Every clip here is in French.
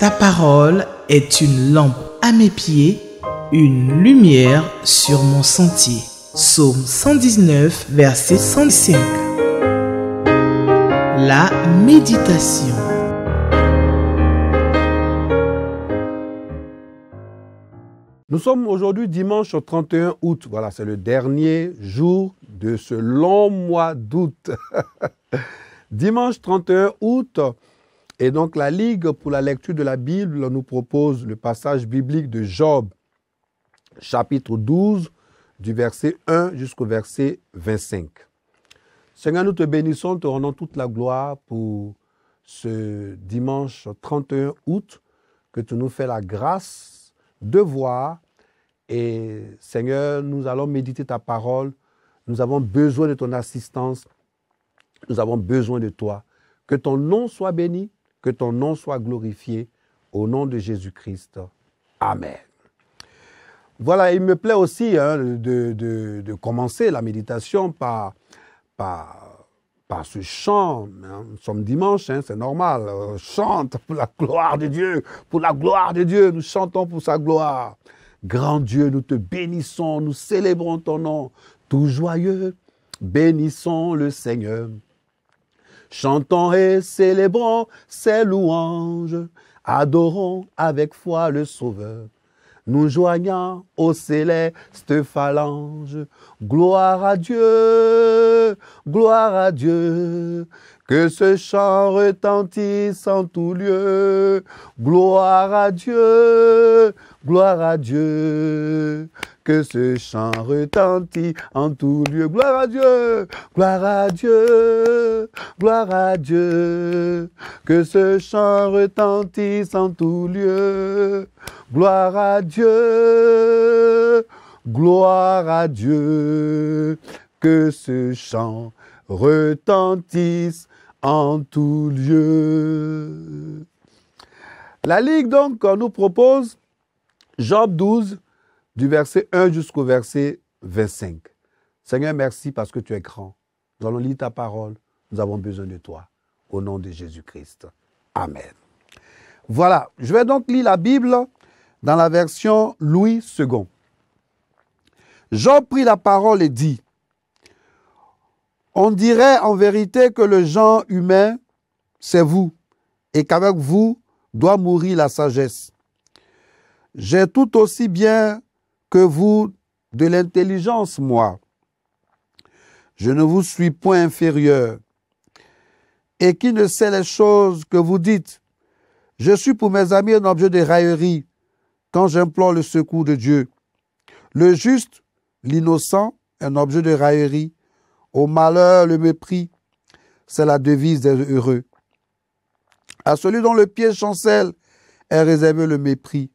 Ta parole est une lampe à mes pieds, une lumière sur mon sentier. Psaume 119, verset 105. La méditation. Nous sommes aujourd'hui dimanche 31 août. Voilà, c'est le dernier jour de ce long mois d'août. Dimanche 31 août. Et donc la Ligue pour la lecture de la Bible nous propose le passage biblique de Job, chapitre 12, du verset 1 jusqu'au verset 25. Seigneur, nous te bénissons, te rendons toute la gloire pour ce dimanche 31 août, que tu nous fais la grâce de voir. Et Seigneur, nous allons méditer ta parole. Nous avons besoin de ton assistance. Nous avons besoin de toi. Que ton nom soit béni, que ton nom soit glorifié. Au nom de Jésus-Christ. Amen. Voilà, il me plaît aussi de commencer la méditation par ce chant. Nous sommes dimanche, c'est normal. On chante pour la gloire de Dieu. Pour la gloire de Dieu, nous chantons pour sa gloire. Grand Dieu, nous te bénissons, nous célébrons ton nom. Tout joyeux, bénissons le Seigneur. Chantons et célébrons ses louanges. Adorons avec foi le Sauveur. Nous joignons aux célestes phalanges. Gloire à Dieu, gloire à Dieu. Que ce chant retentisse en tout lieu. Gloire à Dieu, gloire à Dieu. Que ce chant retentisse en tout lieu. Gloire à Dieu, gloire à Dieu, gloire à Dieu. Que ce chant retentisse en tout lieu. Gloire à Dieu, gloire à Dieu. Que ce chant retentisse en tout lieu. La Ligue donc nous propose Job 12, du verset 1 jusqu'au verset 25. Seigneur, merci parce que tu es grand. Nous allons lire ta parole. Nous avons besoin de toi. Au nom de Jésus-Christ. Amen. Voilà, je vais donc lire la Bible dans la version Louis II. Job prit la parole et dit: on dirait en vérité que le genre humain, c'est vous, et qu'avec vous doit mourir la sagesse. J'ai tout aussi bien que vous de l'intelligence, moi. Je ne vous suis point inférieur. Et qui ne sait les choses que vous dites? Je suis pour mes amis un objet de raillerie quand j'implore le secours de Dieu. Le juste, l'innocent, un objet de raillerie. Au malheur, le mépris, c'est la devise des heureux. À celui dont le pied chancelle est réservé le mépris.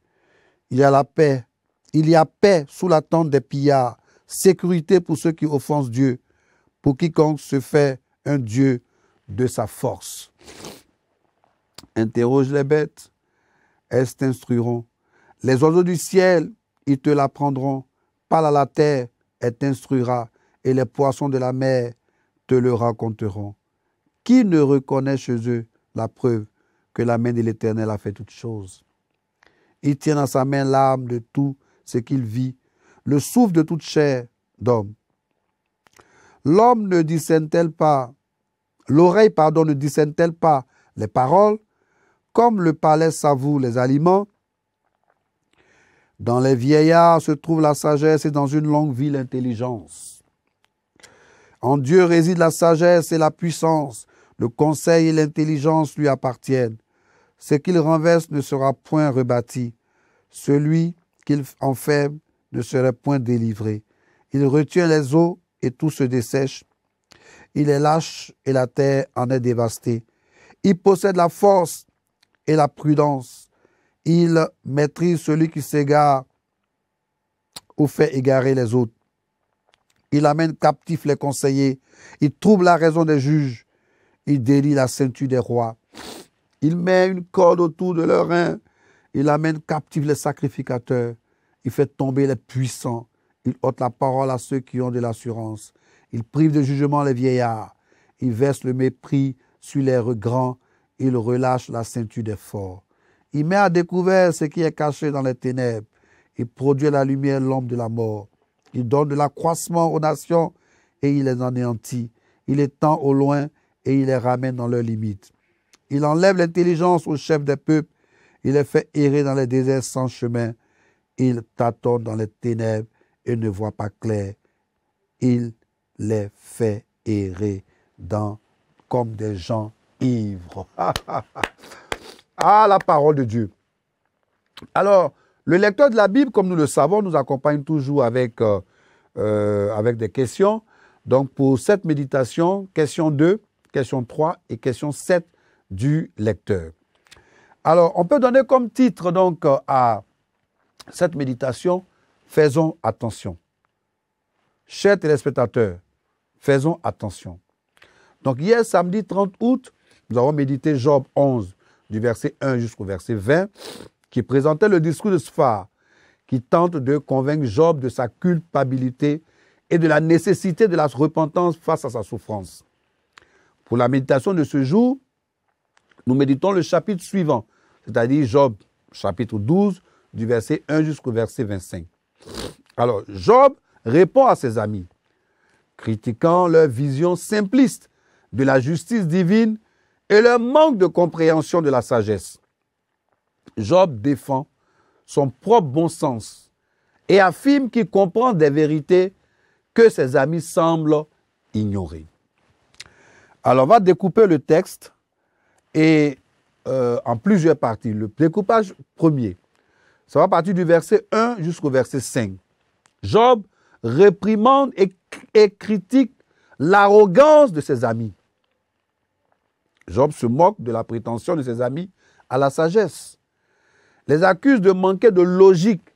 Il y a la paix. Il y a paix sous la tente des pillards. Sécurité pour ceux qui offensent Dieu. Pour quiconque se fait un Dieu de sa force. Interroge les bêtes, elles t'instruiront. Les oiseaux du ciel, ils te l'apprendront. Parle à la terre, elle t'instruira. Et les poissons de la mer te le raconteront. Qui ne reconnaît chez eux la preuve que la main de l'Éternel a fait toutes choses? Il tient dans sa main l'âme de tout ce qu'il vit, le souffle de toute chair d'homme. L'homme ne discerne-t-elle pas, l'oreille, ne discerne-t-elle pas les paroles, comme le palais savoure les aliments? Dans les vieillards se trouve la sagesse et dans une longue vie l'intelligence. En Dieu réside la sagesse et la puissance. Le conseil et l'intelligence lui appartiennent. Ce qu'il renverse ne sera point rebâti. Celui qu'il enferme ne serait point délivré. Il retient les eaux et tout se dessèche. Il est lâche et la terre en est dévastée. Il possède la force et la prudence. Il maîtrise celui qui s'égare ou fait égarer les autres. Il amène captifs les conseillers. Il trouble la raison des juges. Il délie la ceinture des rois. Il met une corde autour de leurs reins. Il amène captifs les sacrificateurs. Il fait tomber les puissants. Il ôte la parole à ceux qui ont de l'assurance. Il prive de jugement les vieillards. Il verse le mépris sur les grands. Il relâche la ceinture des forts. Il met à découvert ce qui est caché dans les ténèbres. Il produit la lumière, l'ombre de la mort. Il donne de l'accroissement aux nations et il les anéantit. Il les tend au loin et il les ramène dans leurs limites. Il enlève l'intelligence aux chefs des peuples. Il les fait errer dans les déserts sans chemin. Il tâtonne dans les ténèbres et ne voit pas clair. Il les fait errer comme des gens ivres. Ah, la parole de Dieu. Alors, le lecteur de la Bible, comme nous le savons, nous accompagne toujours avec des questions. Donc, pour cette méditation, question 2, question 3 et question 7 du lecteur. Alors, on peut donner comme titre donc à cette méditation, faisons attention. Chers téléspectateurs, faisons attention. Donc, hier, samedi 30 août, nous avons médité Job 11, du verset 1 jusqu'au verset 20, qui présentait le discours de Sophar, qui tente de convaincre Job de sa culpabilité et de la nécessité de la repentance face à sa souffrance. Pour la méditation de ce jour, nous méditons le chapitre suivant, c'est-à-dire Job, chapitre 12, du verset 1 jusqu'au verset 25. Alors, Job répond à ses amis, critiquant leur vision simpliste de la justice divine et leur manque de compréhension de la sagesse. Job défend son propre bon sens et affirme qu'il comprend des vérités que ses amis semblent ignorer. Alors, on va découper le texte et en plusieurs parties. Le découpage premier, ça va partir du verset 1 jusqu'au verset 5. Job réprimande et critique l'arrogance de ses amis. Job se moque de la prétention de ses amis à la sagesse. Les accuse de manquer de logique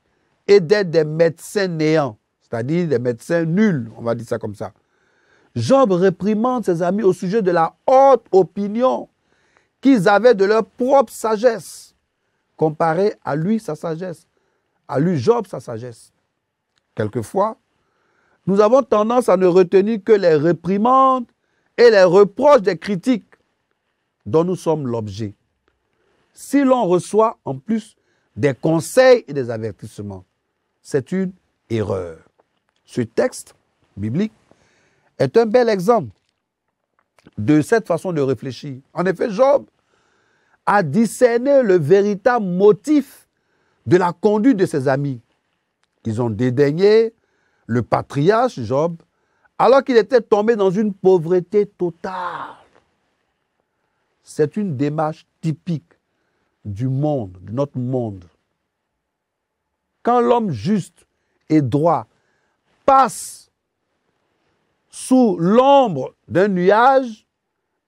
et d'être des médecins néants, c'est-à-dire des médecins nuls, on va dire ça comme ça. Job réprimande ses amis au sujet de la haute opinion qu'ils avaient de leur propre sagesse, comparée à lui, sa sagesse, à lui, Job, sa sagesse. Quelquefois, nous avons tendance à ne retenir que les réprimandes et les reproches des critiques dont nous sommes l'objet. Si l'on reçoit en plus des conseils et des avertissements, c'est une erreur. Ce texte biblique est un bel exemple de cette façon de réfléchir. En effet, Job a discerné le véritable motif de la conduite de ses amis. Ils ont dédaigné le patriarche Job alors qu'il était tombé dans une pauvreté totale. C'est une démarche typique du monde, de notre monde. Quand l'homme juste et droit passe sous l'ombre d'un nuage,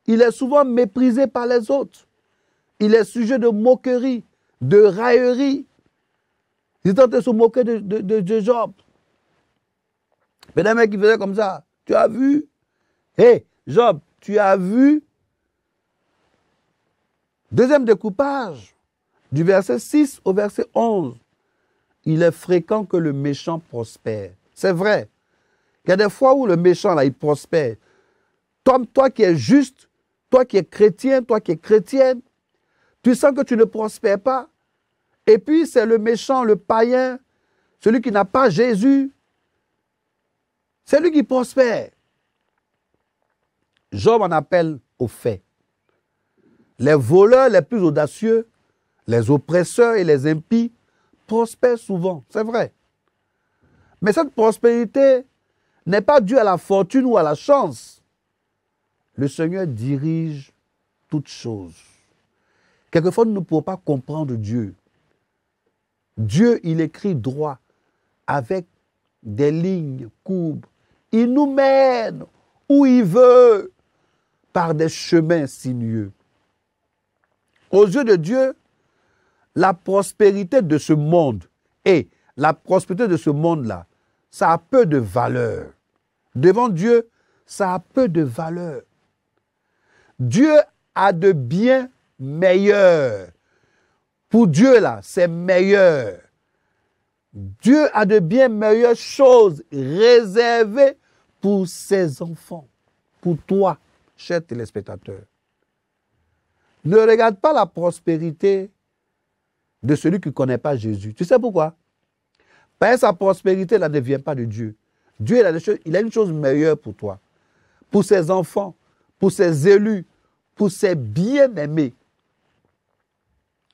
il est souvent méprisé par les autres. Il est sujet de moquerie, de raillerie. Ils tentent de se moquer de Job. Mais des mecs qui faisaient comme ça, tu as vu? Hé, Job, tu as vu? Deuxième découpage, du verset 6 au verset 11. Il est fréquent que le méchant prospère. C'est vrai. Il y a des fois où le méchant, là, il prospère. Toi qui es juste, toi qui es chrétien, toi qui es chrétienne, tu sens que tu ne prospères pas. Et puis, c'est le méchant, le païen, celui qui n'a pas Jésus. C'est lui qui prospère. Job en appelle aux faits. Les voleurs les plus audacieux, les oppresseurs et les impies prospèrent souvent, c'est vrai. Mais cette prospérité n'est pas due à la fortune ou à la chance. Le Seigneur dirige toutes choses. Quelquefois, nous ne pouvons pas comprendre Dieu. Dieu, il écrit droit avec des lignes courbes. Il nous mène où il veut par des chemins sinueux. Aux yeux de Dieu, la prospérité de ce monde et la prospérité de ce monde-là, ça a peu de valeur. Devant Dieu, ça a peu de valeur. Dieu a de biens meilleurs. Pour Dieu, là, c'est meilleur. Dieu a de bien meilleures choses réservées pour ses enfants, pour toi, cher téléspectateur. Ne regarde pas la prospérité de celui qui ne connaît pas Jésus. Tu sais pourquoi? Parce que sa prospérité là, ne vient pas de Dieu. Dieu il a une chose meilleure pour toi, pour ses enfants, pour ses élus, pour ses bien-aimés.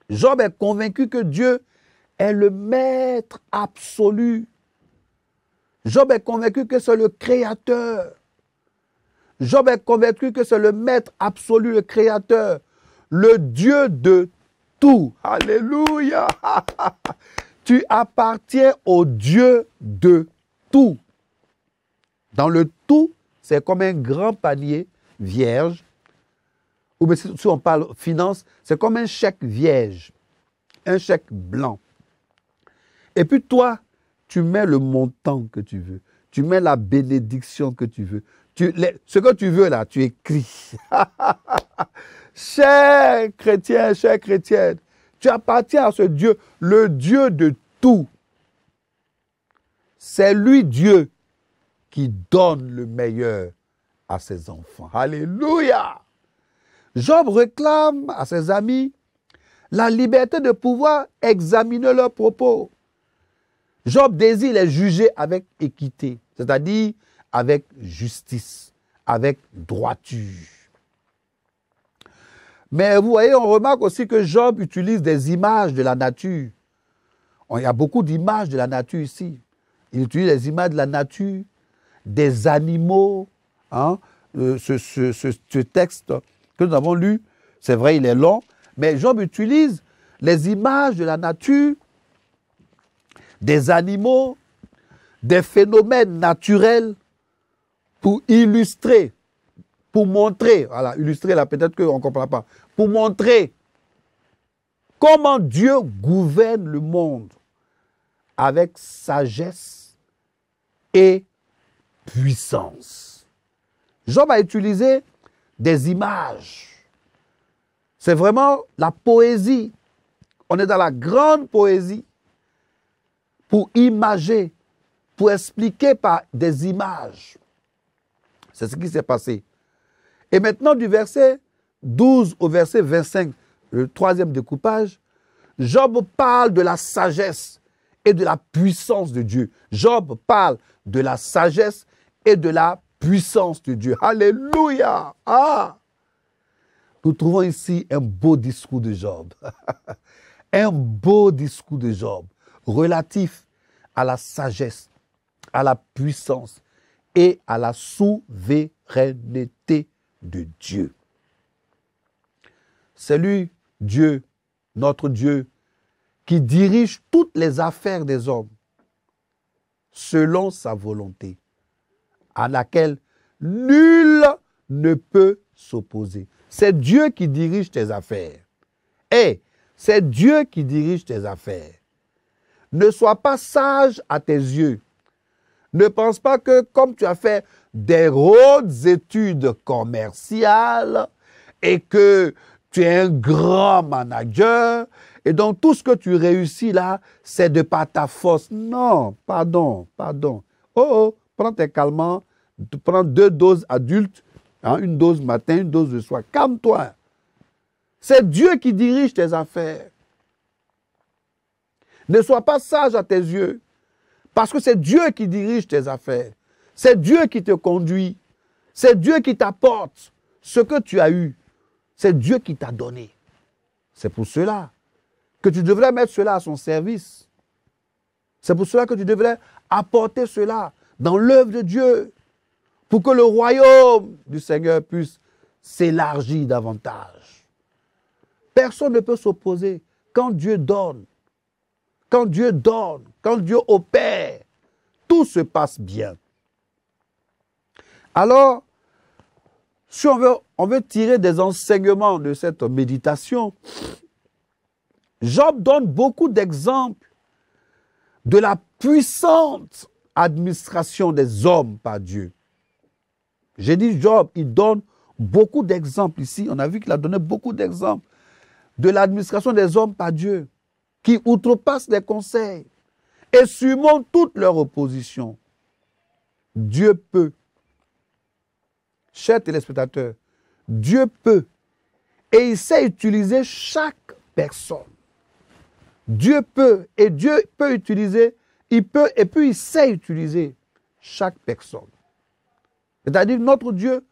Job est convaincu que Dieu est le maître absolu. Job est convaincu que c'est le créateur. Job est convaincu que c'est le maître absolu, le créateur, le Dieu de tout. Alléluia. Tu appartiens au Dieu de tout. Dans le tout, c'est comme un grand panier vierge. Ou bien si on parle finance, c'est comme un chèque vierge, un chèque blanc. Et puis toi, tu mets le montant que tu veux. Tu mets la bénédiction que tu veux. Ce que tu veux là, tu écris. Cher chrétien, chère chrétienne, tu appartiens à ce Dieu, le Dieu de tout. C'est lui Dieu qui donne le meilleur à ses enfants. Alléluia! Job réclame à ses amis la liberté de pouvoir examiner leurs propos. Job désire les juger avec équité, c'est-à-dire avec justice, avec droiture. Mais vous voyez, on remarque aussi que Job utilise des images de la nature. Il y a beaucoup d'images de la nature ici. Il utilise les images de la nature, des animaux. Hein? Ce texte que nous avons lu, c'est vrai, il est long, mais Job utilise les images de la nature, des animaux, des phénomènes naturels pour illustrer, pour montrer, voilà, illustrer là, peut-être qu'on ne comprend pas, pour montrer comment Dieu gouverne le monde avec sagesse et puissance. Job a utilisé des images. C'est vraiment la poésie. On est dans la grande poésie pour imager, pour expliquer par des images. C'est ce qui s'est passé. Et maintenant, du verset 12 au verset 25, le troisième découpage, Job parle de la sagesse et de la puissance de Dieu. Job parle de la sagesse et de la puissance de Dieu. Alléluia! Ah! Nous trouvons ici un beau discours de Job. Un beau discours de Job relatif à la sagesse, à la puissance et à la souveraineté de Dieu. C'est lui, Dieu, notre Dieu, qui dirige toutes les affaires des hommes selon sa volonté, à laquelle nul ne peut s'opposer. C'est Dieu qui dirige tes affaires. Et c'est Dieu qui dirige tes affaires. Ne sois pas sage à tes yeux. Ne pense pas que comme tu as fait des hautes études commerciales et que tu es un grand manager et donc tout ce que tu réussis là, c'est de par ta force. Non, pardon. Prends tes calmants, prends 2 doses adultes, hein, une dose matin, une dose de soir. Calme-toi. C'est Dieu qui dirige tes affaires. Ne sois pas sage à tes yeux, parce que c'est Dieu qui dirige tes affaires. C'est Dieu qui te conduit. C'est Dieu qui t'apporte ce que tu as eu. C'est Dieu qui t'a donné. C'est pour cela que tu devrais mettre cela à son service. C'est pour cela que tu devrais apporter cela dans l'œuvre de Dieu, pour que le royaume du Seigneur puisse s'élargir davantage. Personne ne peut s'opposer quand Dieu donne. Quand Dieu donne, quand Dieu opère, tout se passe bien. Alors, si on veut tirer des enseignements de cette méditation, Job donne beaucoup d'exemples de la puissante administration des hommes par Dieu. J'ai dit Job, il donne beaucoup d'exemples ici. On a vu qu'il a donné beaucoup d'exemples de l'administration des hommes par Dieu, qui outrepassent les conseils et surmontent toute leur opposition. Dieu peut. Chers téléspectateurs, Dieu peut. Et il sait utiliser chaque personne Dieu peut utiliser, il peut et puis il sait utiliser chaque personne. C'est-à-dire notre Dieu,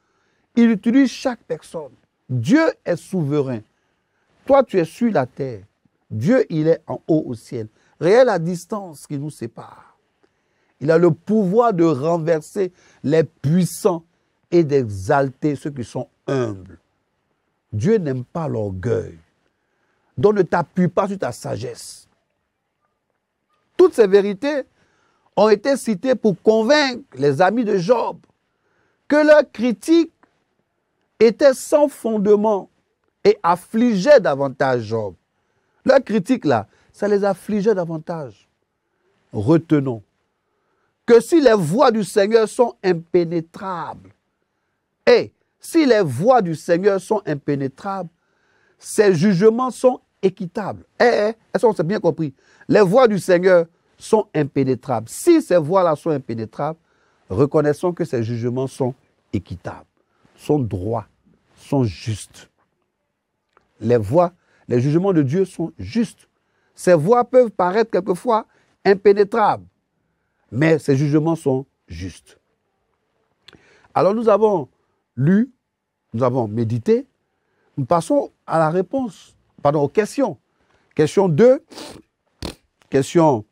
il utilise chaque personne. Dieu est souverain. Toi, tu es sur la terre. Dieu, il est en haut au ciel. Réelle la distance qui nous sépare. Il a le pouvoir de renverser les puissants et d'exalter ceux qui sont humbles. Dieu n'aime pas l'orgueil. Donc ne t'appuie pas sur ta sagesse. Toutes ces vérités ont été citées pour convaincre les amis de Job que leur critique était sans fondement et affligeait davantage Job. Leur critique là, ça les affligeait davantage. Retenons que si les voies du Seigneur sont impénétrables, et si les voies du Seigneur sont impénétrables, ses jugements sont équitables. Est-ce qu'on s'est bien compris? Les voies du Seigneur sont impénétrables. Si ces voies-là sont impénétrables, reconnaissons que ces jugements sont équitables, sont droits, sont justes. Les jugements de Dieu sont justes. Ces voies peuvent paraître quelquefois impénétrables, mais ces jugements sont justes. Alors nous avons lu, nous avons médité, nous passons à la réponse, aux questions. Question 2, question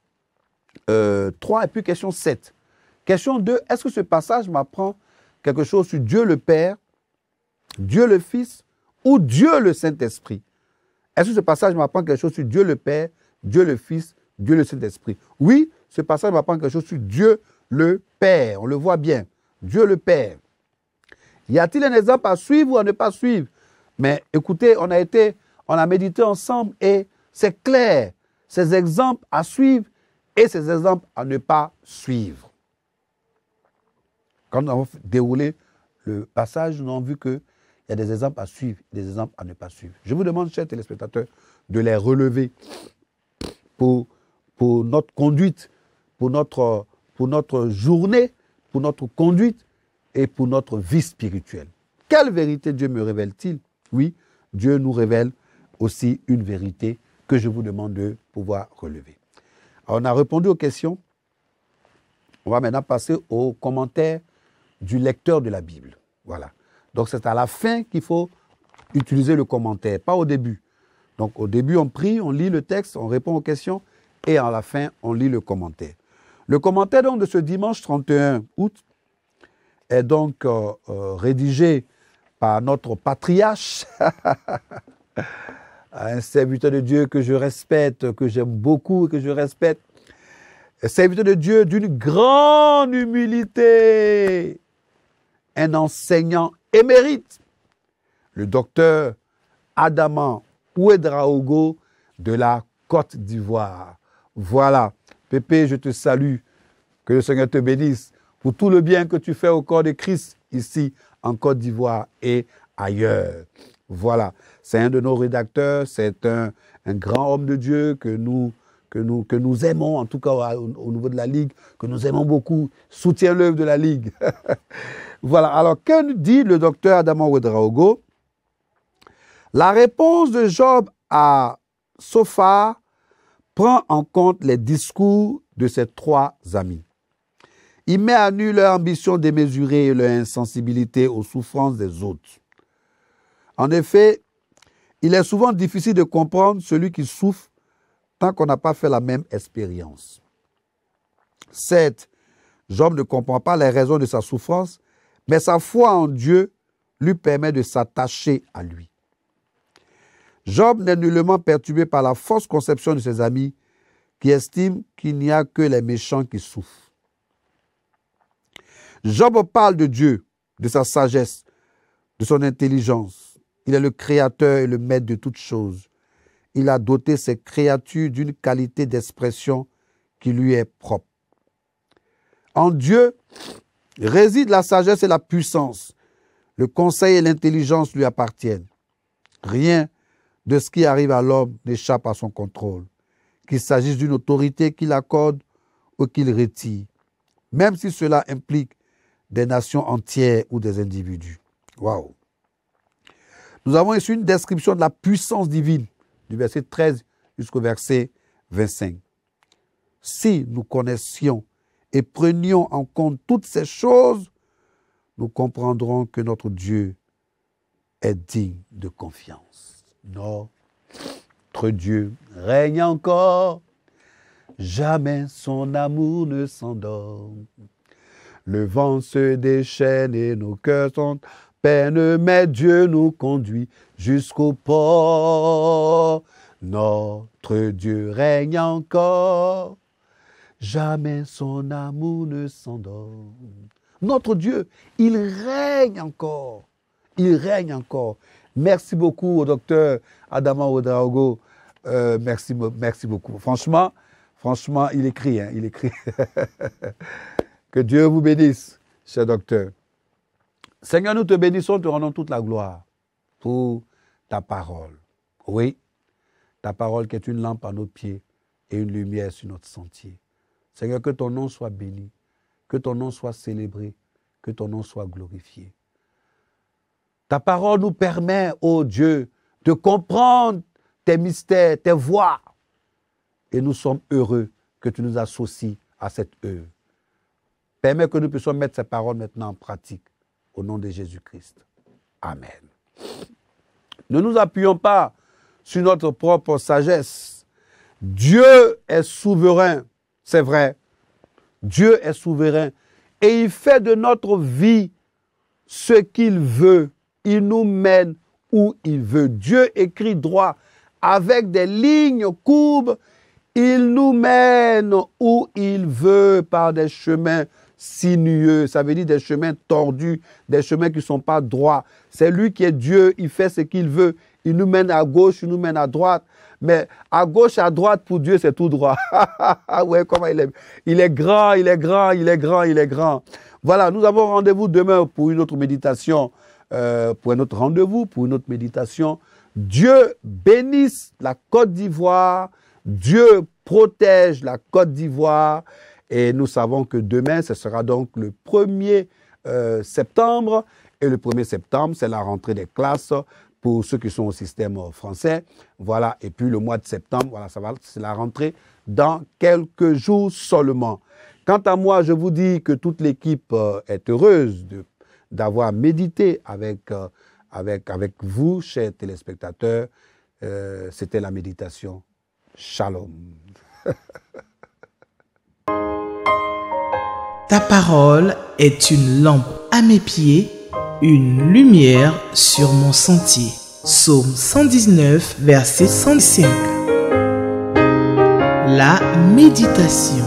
3 et puis question 7. Question 2, est-ce que ce passage m'apprend quelque chose sur Dieu le Père, Dieu le Fils ou Dieu le Saint-Esprit? Est-ce que ce passage m'apprend quelque chose sur Dieu le Père, Dieu le Fils, Dieu le Saint-Esprit? Oui, ce passage m'apprend quelque chose sur Dieu le Père. On le voit bien. Dieu le Père. Y a-t-il un exemple à suivre ou à ne pas suivre? Mais écoutez, on a médité ensemble et c'est clair. Ces exemples à suivre et ces exemples à ne pas suivre. Quand nous avons déroulé le passage, nous avons vu qu'il y a des exemples à suivre, des exemples à ne pas suivre. Je vous demande, chers téléspectateurs, de les relever pour notre conduite, pour notre journée, pour notre conduite et pour notre vie spirituelle. Quelle vérité Dieu me révèle-t-il? Oui, Dieu nous révèle aussi une vérité que je vous demande de pouvoir relever. Alors, on a répondu aux questions. On va maintenant passer aux commentaires du lecteur de la Bible. Voilà. Donc, c'est à la fin qu'il faut utiliser le commentaire, pas au début. Donc, au début, on prie, on lit le texte, on répond aux questions et à la fin, on lit le commentaire. Le commentaire donc, de ce dimanche 31 août est donc rédigé par notre patriarche, un serviteur de Dieu que je respecte, que j'aime beaucoup et que je respecte, un serviteur de Dieu d'une grande humilité, un enseignant émérite, le docteur Adama Ouedraogo de la Côte d'Ivoire. Voilà, Pépé, je te salue, que le Seigneur te bénisse pour tout le bien que tu fais au corps de Christ ici en Côte d'Ivoire et ailleurs. Voilà, c'est un de nos rédacteurs, c'est un grand homme de Dieu que nous aimons, en tout cas au niveau de la Ligue, que nous aimons beaucoup. Soutiens l'œuvre de la Ligue. Voilà, alors que nous dit le docteur Adama Ouedraogo? La réponse de Job à Sophar prend en compte les discours de ses trois amis. Il met à nu leur ambition démesurée et leur insensibilité aux souffrances des autres. En effet, il est souvent difficile de comprendre celui qui souffre tant qu'on n'a pas fait la même expérience. Certes, Job ne comprend pas les raisons de sa souffrance, mais sa foi en Dieu lui permet de s'attacher à lui. Job n'est nullement perturbé par la fausse conception de ses amis qui estiment qu'il n'y a que les méchants qui souffrent. Job parle de Dieu, de sa sagesse, de son intelligence. Il est le créateur et le maître de toutes choses. Il a doté ses créatures d'une qualité d'expression qui lui est propre. En Dieu réside la sagesse et la puissance. Le conseil et l'intelligence lui appartiennent. Rien de ce qui arrive à l'homme n'échappe à son contrôle, qu'il s'agisse d'une autorité qu'il accorde ou qu'il retire, même si cela implique des nations entières ou des individus. Waouh! Nous avons ici une description de la puissance divine, du verset 13 jusqu'au verset 25. Si nous connaissions et prenions en compte toutes ces choses, nous comprendrons que notre Dieu est digne de confiance. Notre Dieu règne encore, jamais son amour ne s'endort. Le vent se déchaîne et nos cœurs sont peine, mais Dieu nous conduit jusqu'au port. Notre Dieu règne encore, jamais son amour ne s'endort. Notre Dieu, il règne encore. Il règne encore. Merci beaucoup au docteur Adama Ouedraogo. Merci beaucoup. Franchement, il écrit. Il écrit. Que Dieu vous bénisse, cher docteur. Seigneur, nous te bénissons, te rendons toute la gloire pour ta parole. Oui, ta parole qui est une lampe à nos pieds et une lumière sur notre sentier. Seigneur, que ton nom soit béni, que ton nom soit célébré, que ton nom soit glorifié. Ta parole nous permet, ô Dieu, de comprendre tes mystères, tes voies. Et nous sommes heureux que tu nous associes à cette œuvre. Permets que nous puissions mettre ces paroles maintenant en pratique. Au nom de Jésus-Christ. Amen. Ne nous appuyons pas sur notre propre sagesse. Dieu est souverain, c'est vrai. Dieu est souverain. Et il fait de notre vie ce qu'il veut. Il nous mène où il veut. Dieu écrit droit avec des lignes courbes. Il nous mène où il veut par des chemins sinueux, ça veut dire des chemins tordus, des chemins qui ne sont pas droits. C'est lui qui est Dieu, il fait ce qu'il veut. Il nous mène à gauche, il nous mène à droite. Mais à gauche, à droite, pour Dieu, c'est tout droit. Ouais, comment il est. Il est grand, il est grand, il est grand, il est grand. Voilà, nous avons rendez-vous demain pour une autre méditation, pour un autre rendez-vous, pour une autre méditation. Dieu bénisse la Côte d'Ivoire. Dieu protège la Côte d'Ivoire. Et nous savons que demain, ce sera donc le 1er septembre. Et le 1er septembre, c'est la rentrée des classes pour ceux qui sont au système français. Voilà. Et puis le mois de septembre, voilà, c'est la rentrée dans quelques jours seulement. Quant à moi, je vous dis que toute l'équipe est heureuse d'avoir médité avec vous, chers téléspectateurs. C'était la méditation. Shalom. Ta parole est une lampe à mes pieds, une lumière sur mon sentier. Psaume 119, verset 105. La méditation.